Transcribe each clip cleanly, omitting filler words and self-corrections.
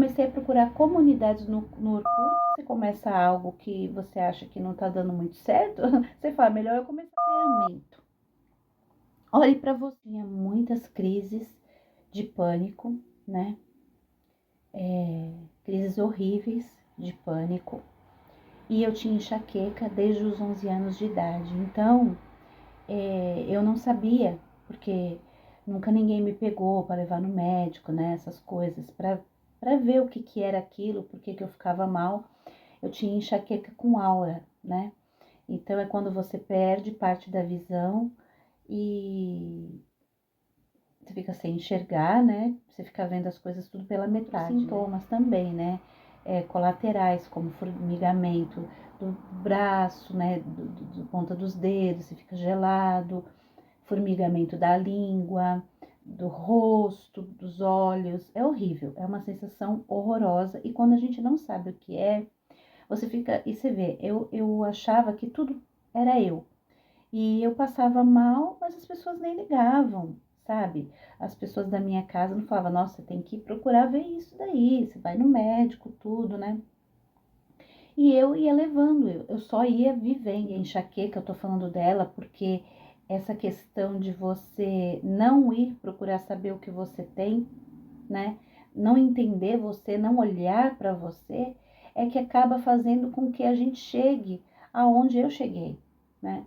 comecei a procurar comunidades no Orkut. Você começa algo que você acha que não tá dando muito certo, você fala, melhor eu começar ferramenta. Olhe para você, tinha muitas crises de pânico, né? Crises horríveis de pânico. E eu tinha enxaqueca desde os 11 anos de idade. Então, eu não sabia, porque nunca ninguém me pegou para levar no médico, né? Essas coisas, para ver o que era aquilo, por que eu ficava mal. Eu tinha enxaqueca com aura, né? Então, é quando você perde parte da visão e você fica sem enxergar, né? Você fica vendo as coisas tudo pela metade. Os sintomas, né? Também, né? Colaterais, como formigamento do braço, né? Do ponta dos dedos, você fica gelado, formigamento da língua, do rosto, dos olhos. É horrível, é uma sensação horrorosa. E quando a gente não sabe o que é, você fica... E você vê, eu achava que tudo era eu. E eu passava mal, mas as pessoas nem ligavam, sabe? As pessoas da minha casa não falavam, nossa, você tem que procurar ver isso daí, você vai no médico, tudo, né? E eu ia levando, eu só ia vivendo. E a enxaqueca, eu tô falando dela porque essa questão de você não ir procurar saber o que você tem, né? Não entender você, não olhar para você, é que acaba fazendo com que a gente chegue aonde eu cheguei, né?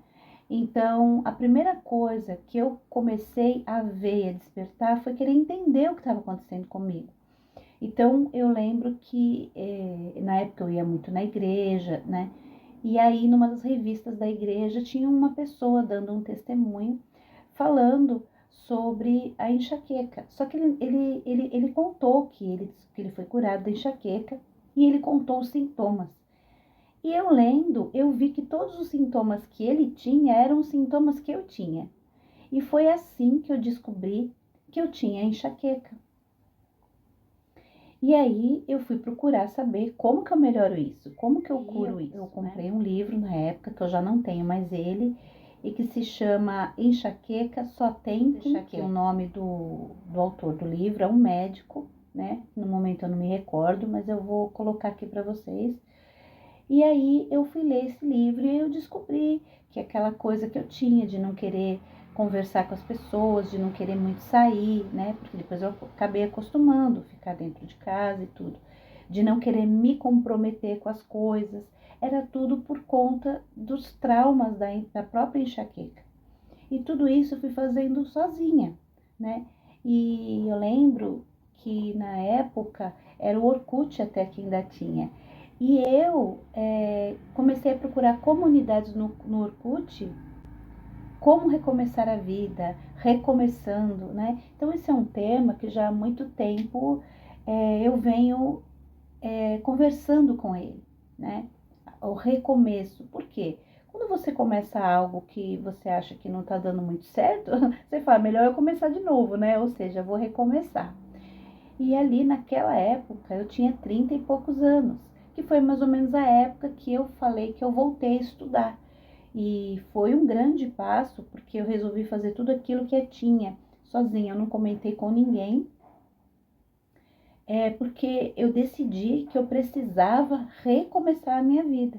Então, a primeira coisa que eu comecei a ver, a despertar, foi querer entender o que estava acontecendo comigo. Então, eu lembro que na época eu ia muito na igreja, né? E aí, numa das revistas da igreja, tinha uma pessoa dando um testemunho, falando sobre a enxaqueca. Só que ele contou que ele foi curado da enxaqueca e ele contou os sintomas. E eu lendo, eu vi que todos os sintomas que ele tinha eram os sintomas que eu tinha. E foi assim que eu descobri que eu tinha enxaqueca. E aí eu fui procurar saber como que eu melhoro isso, como que eu curo isso. Eu comprei um livro na época, que eu já não tenho mais ele, e que se chama Enxaqueca Só Tem Enxaqueca. O nome do autor do livro é um médico, né? No momento eu não me recordo, mas eu vou colocar aqui para vocês. E aí eu fui ler esse livro e eu descobri que aquela coisa que eu tinha de não querer conversar com as pessoas, de não querer muito sair, né? Porque depois eu acabei acostumando ficar dentro de casa e tudo. De não querer me comprometer com as coisas. Era tudo por conta dos traumas da própria enxaqueca. E tudo isso eu fui fazendo sozinha, né? E eu lembro que na época era o Orkut até que ainda tinha. E eu comecei a procurar comunidades no Orkut, como recomeçar a vida, recomeçando, né? Então esse é um tema que já há muito tempo eu venho conversando com ele, né? O recomeço. Por quê? Quando você começa algo que você acha que não tá dando muito certo, você fala, melhor eu começar de novo, né? Ou seja, vou recomeçar. E ali naquela época eu tinha 30 e poucos anos, que foi mais ou menos a época que eu falei que eu voltei a estudar. E foi um grande passo, porque eu resolvi fazer tudo aquilo que eu tinha sozinha, eu não comentei com ninguém, porque eu decidi que eu precisava recomeçar a minha vida.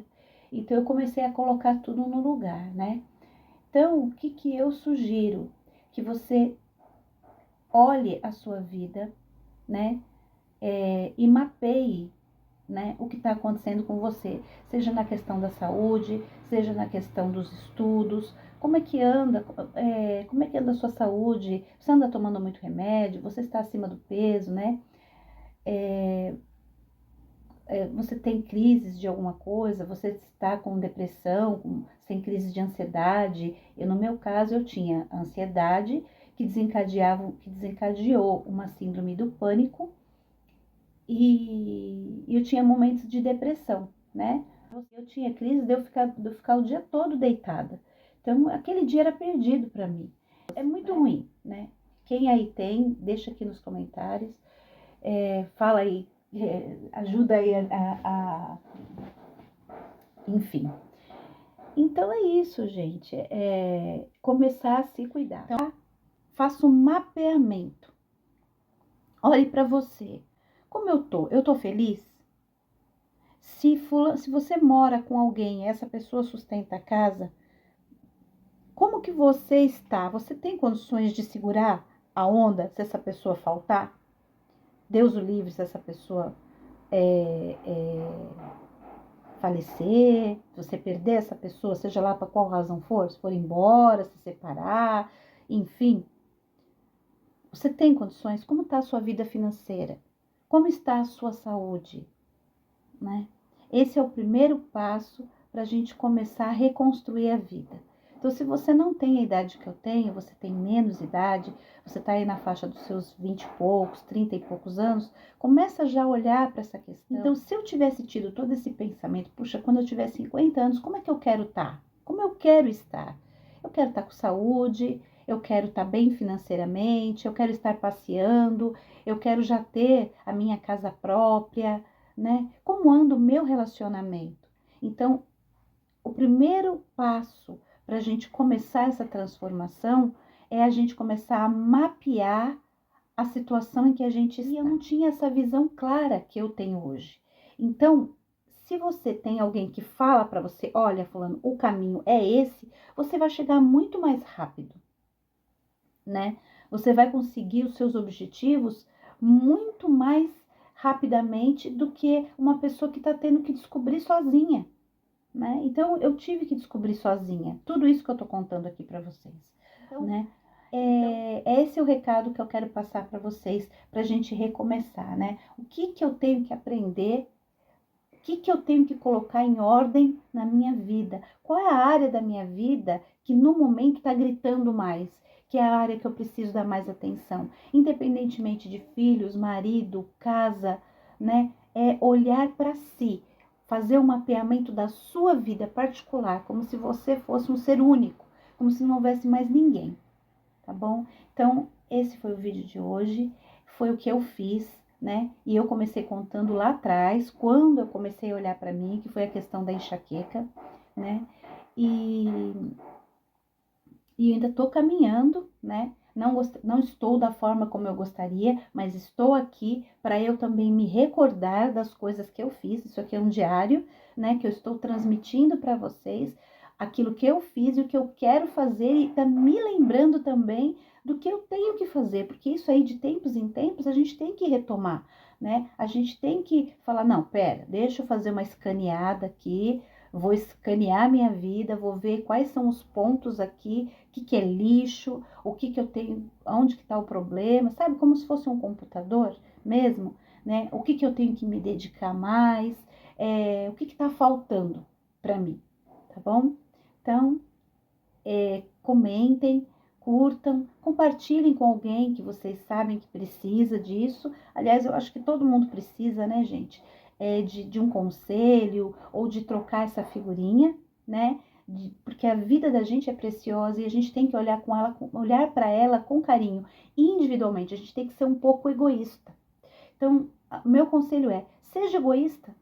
Então eu comecei a colocar tudo no lugar, né? Então, o que eu sugiro? Que você olhe a sua vida, né? E mapeie, né, o que está acontecendo com você, seja na questão da saúde, seja na questão dos estudos, como é que anda a sua saúde, você anda tomando muito remédio, você está acima do peso, né, você tem crises de alguma coisa, você está com depressão, sem crise de ansiedade. No meu caso, eu tinha ansiedade que desencadeou uma síndrome do pânico, e eu tinha momentos de depressão, né? Eu tinha crise de eu ficar o dia todo deitada. Então, aquele dia era perdido para mim. É muito ruim, né? Quem aí tem, deixa aqui nos comentários. Fala aí, ajuda aí enfim. Então é isso, gente. Começar a se cuidar. Então, faça um mapeamento. Olhe para você. Como eu tô? Eu tô feliz? Se você mora com alguém, essa pessoa sustenta a casa, como que você está? Você tem condições de segurar a onda se essa pessoa faltar? Deus o livre se essa pessoa falecer, se você perder essa pessoa, seja lá para qual razão for, se for embora, se separar, enfim. Você tem condições? Como está a sua vida financeira? Como está a sua saúde? Né? Esse é o primeiro passo para a gente começar a reconstruir a vida. Então, se você não tem a idade que eu tenho, você tem menos idade, você está aí na faixa dos seus 20 e poucos, 30 e poucos anos, começa já a olhar para essa questão. Então, se eu tivesse tido todo esse pensamento, puxa, quando eu tiver 50 anos, como é que eu quero estar? Como eu quero estar? Eu quero estar com saúde, eu quero estar bem financeiramente, eu quero estar passeando, eu quero já ter a minha casa própria, né? Como anda o meu relacionamento? Então, o primeiro passo para a gente começar essa transformação é a gente começar a mapear a situação em que a gente está. E eu não tinha essa visão clara que eu tenho hoje. Então, se você tem alguém que fala para você, olha, fulano, o caminho é esse, você vai chegar muito mais rápido, né? Você vai conseguir os seus objetivos muito mais rapidamente do que uma pessoa que está tendo que descobrir sozinha, né? Então, eu tive que descobrir sozinha tudo isso que eu tô contando aqui para vocês, né? Esse é o recado que eu quero passar para vocês, para a gente recomeçar, né? O que que eu tenho que aprender? O que que eu tenho que colocar em ordem na minha vida? Qual é a área da minha vida que no momento está gritando mais? Que é a área que eu preciso dar mais atenção? Independentemente de filhos, marido, casa, né? É olhar para si, fazer um mapeamento da sua vida particular, como se você fosse um ser único, como se não houvesse mais ninguém, tá bom? Então, esse foi o vídeo de hoje, foi o que eu fiz, né? E eu comecei contando lá atrás, quando eu comecei a olhar para mim, que foi a questão da enxaqueca, né? E ainda estou caminhando, né? Não estou da forma como eu gostaria, mas estou aqui para eu também me recordar das coisas que eu fiz. Isso aqui é um diário, né? Que eu estou transmitindo para vocês aquilo que eu fiz e o que eu quero fazer e tá me lembrando também do que eu tenho que fazer, porque isso aí de tempos em tempos a gente tem que retomar, né? A gente tem que falar, não, pera, deixa eu fazer uma escaneada aqui, vou escanear minha vida, vou ver quais são os pontos aqui, o que é lixo, o que eu tenho, onde que está o problema, sabe? Como se fosse um computador mesmo, né? O que eu tenho que me dedicar mais, o que está faltando para mim, tá bom? Então, comentem, curtam, compartilhem com alguém que vocês sabem que precisa disso. Aliás, eu acho que todo mundo precisa, né, gente? De um conselho ou de trocar essa figurinha, né? Porque a vida da gente é preciosa e a gente tem que olhar para ela com carinho, individualmente. A gente tem que ser um pouco egoísta. Então, meu conselho é: seja egoísta.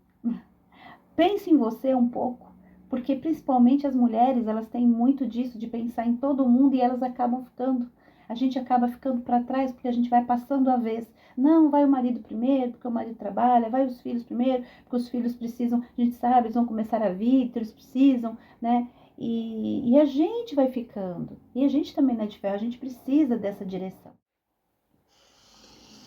Pense em você um pouco, porque principalmente as mulheres, elas têm muito disso, de pensar em todo mundo e elas acabam ficando. A gente acaba ficando para trás porque a gente vai passando a vez. Não, vai o marido primeiro, porque o marido trabalha, vai os filhos primeiro, porque os filhos precisam, a gente sabe, eles vão começar a vida, então eles precisam, né? E a gente vai ficando. E a gente também não é de ferro, a gente precisa dessa direção.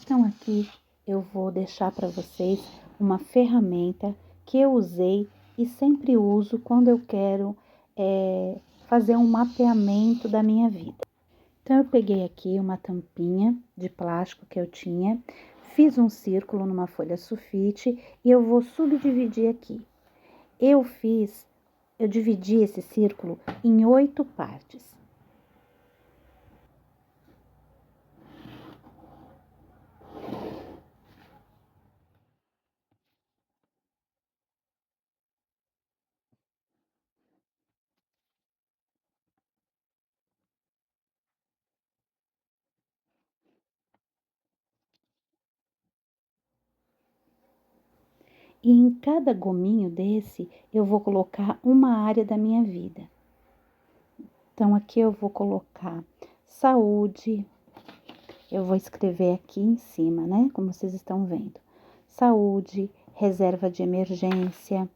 Então aqui eu vou deixar para vocês uma ferramenta que eu usei e sempre uso quando eu quero fazer um mapeamento da minha vida. Então eu peguei aqui uma tampinha de plástico que eu tinha, fiz um círculo numa folha sulfite e eu vou subdividir aqui. Eu dividi esse círculo em 8 partes. E em cada gominho desse, eu vou colocar uma área da minha vida. Então, aqui eu vou colocar saúde, eu vou escrever aqui em cima, né? Como vocês estão vendo. saúde, reserva de emergência,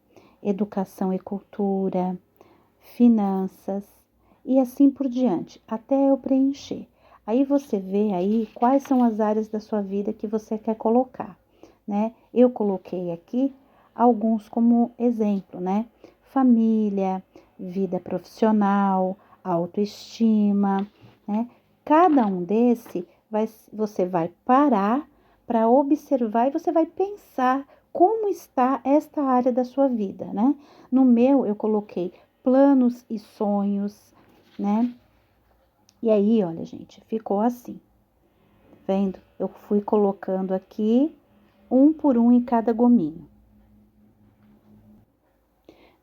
educação e cultura, finanças e assim por diante, até eu preencher. Aí você vê aí quais são as áreas da sua vida que você quer colocar, né? Eu coloquei aqui alguns como exemplo, né? Família, vida profissional, autoestima, né? Cada um você vai parar para observar e você vai pensar como está esta área da sua vida, né? No meu, eu coloquei planos e sonhos, né? E aí, olha, gente, ficou assim, tá vendo? Eu fui colocando aqui um por um em cada gominho.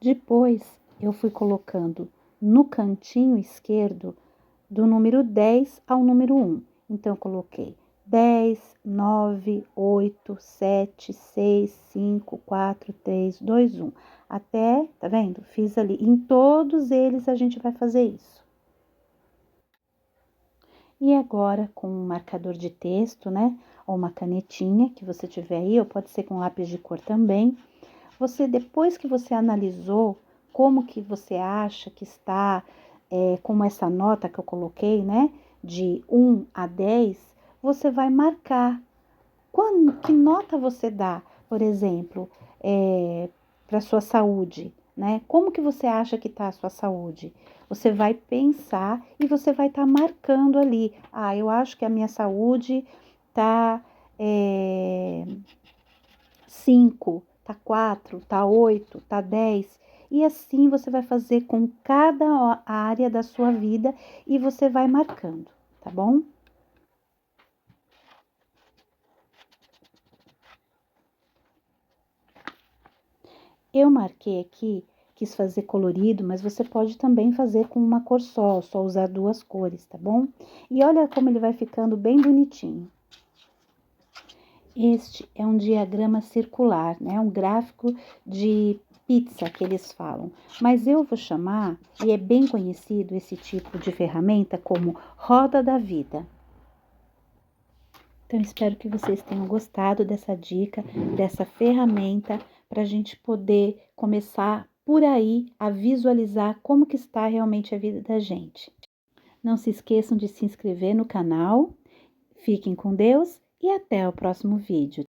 Depois, eu fui colocando no cantinho esquerdo do número 10 ao número 1. Então, eu coloquei 10, 9, 8, 7, 6, 5, 4, 3, 2, 1. Até, tá vendo? Fiz ali. Em todos eles a gente vai fazer isso. E agora, com um marcador de texto, né? Ou uma canetinha que você tiver aí, ou pode ser com lápis de cor também. Você, depois que você analisou como que você acha que está, como essa nota que eu coloquei, né? De 1 a 10, você vai marcar. Que nota você dá, por exemplo, para a sua saúde, né? Como que você acha que está a sua saúde? Você vai pensar e você vai estar marcando ali. Ah, eu acho que a minha saúde está 5, tá 4, tá 8, tá 10. E assim você vai fazer com cada área da sua vida e você vai marcando, tá bom? Eu marquei aqui, quis fazer colorido, mas você pode também fazer com uma cor só usar duas cores, tá bom? E olha como ele vai ficando bem bonitinho. Este é um diagrama circular, né? Um gráfico de pizza que eles falam. Mas eu vou chamar, e é bem conhecido esse tipo de ferramenta como roda da vida. Então, espero que vocês tenham gostado dessa dica, dessa ferramenta, para a gente poder começar por aí a visualizar como que está realmente a vida da gente. Não se esqueçam de se inscrever no canal. Fiquem com Deus e até o próximo vídeo.